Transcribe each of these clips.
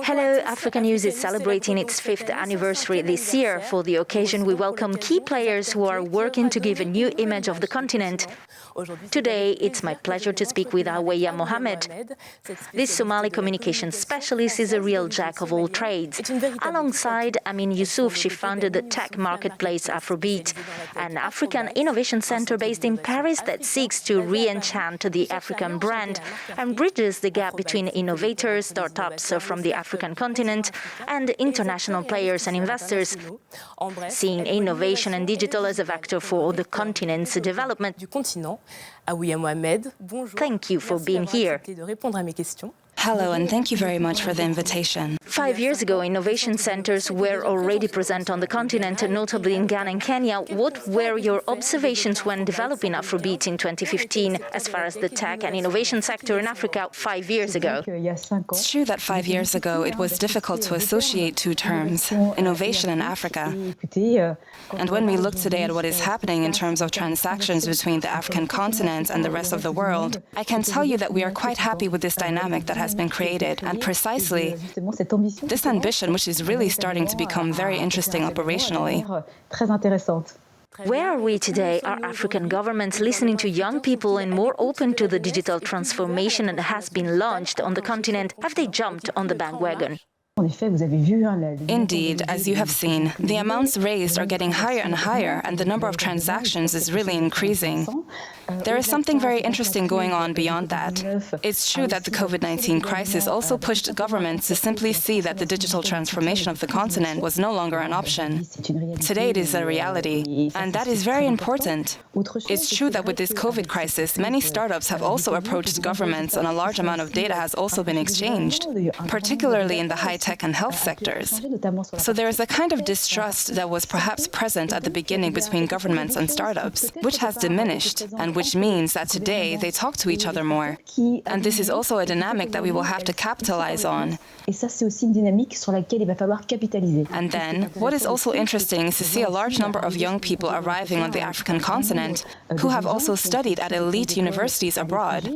Hello, Africanews is celebrating its 5th anniversary this year. For the occasion, we welcome key players who are working to give a new image of the continent. Today, it's my pleasure to speak with Haweya Mohammed. This Somali communications specialist is a real jack of all trades. Alongside Amin Yusuf, she founded the tech marketplace Afrobeat, an African innovation center based in Paris that seeks to re-enchant the African brand and bridges the gap between innovators, startups from the African continent, and international players and investors, seeing innovation and digital as a vector for the continent's development. Thank you for being here. Hello, and thank you very much for the invitation. 5 years ago, innovation centers were already present on the continent, notably in Ghana and Kenya. What were your observations when developing Afrobeat in 2015 as far as the tech and innovation sector in Africa 5 years ago? It's true that 5 years ago it was difficult to associate two terms, innovation and Africa. And when we look today at what is happening in terms of transactions between the African continent and the rest of the world, I can tell you that we are quite happy with this dynamic that has been created, and precisely this ambition, which is really starting to become very interesting operationally. Where are we today? Are African governments listening to young people and more open to the digital transformation that has been launched on the continent? Have they jumped on the bandwagon? Indeed, as you have seen, the amounts raised are getting higher and higher, and the number of transactions is really increasing. There is something very interesting going on beyond that. It's true that the COVID-19 crisis also pushed governments to simply see that the digital transformation of the continent was no longer an option. Today it is a reality, and that is very important. It's true that with this COVID crisis, many startups have also approached governments, and a large amount of data has also been exchanged, particularly in the high-tech and health sectors. So there is a kind of distrust that was perhaps present at the beginning between governments and startups, which has diminished, and which means that today they talk to each other more. And this is also a dynamic that we will have to capitalize on. And then, what is also interesting is to see a large number of young people arriving on the African continent who have also studied at elite universities abroad,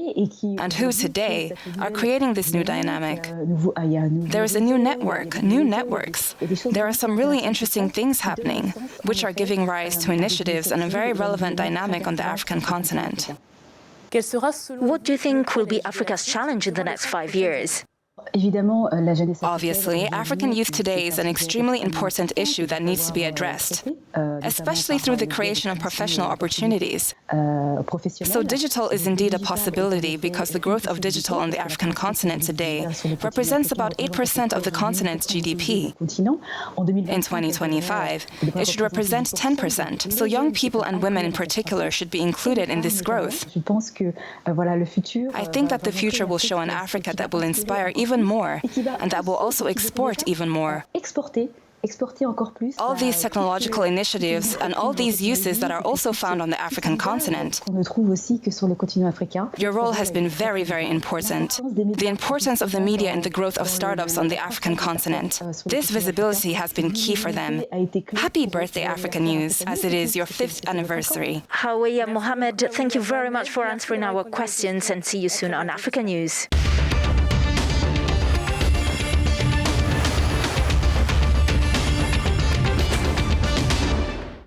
and who today are creating this new dynamic. There is a new network, new networks. There are some really interesting things happening, which are giving rise to initiatives and a very relevant dynamic on the African continent. What do you think will be Africa's challenge in the next 5 years? Obviously, African youth today is an extremely important issue that needs to be addressed, especially through the creation of professional opportunities. So digital is indeed a possibility because the growth of digital on the African continent today represents about 8% of the continent's GDP. In 2025, it should represent 10%, so young people and women in particular should be included in this growth. I think that the future will show an Africa that will inspire even more, and that will also export even more. All these technological initiatives and all these uses that are also found on the African continent. Your role has been very, very important. The importance of the media in the growth of startups on the African continent. This visibility has been key for them. Happy birthday, Africanews, as it is your 5th anniversary. Haweya Mohammed, thank you very much for answering our questions, and see you soon on Africanews.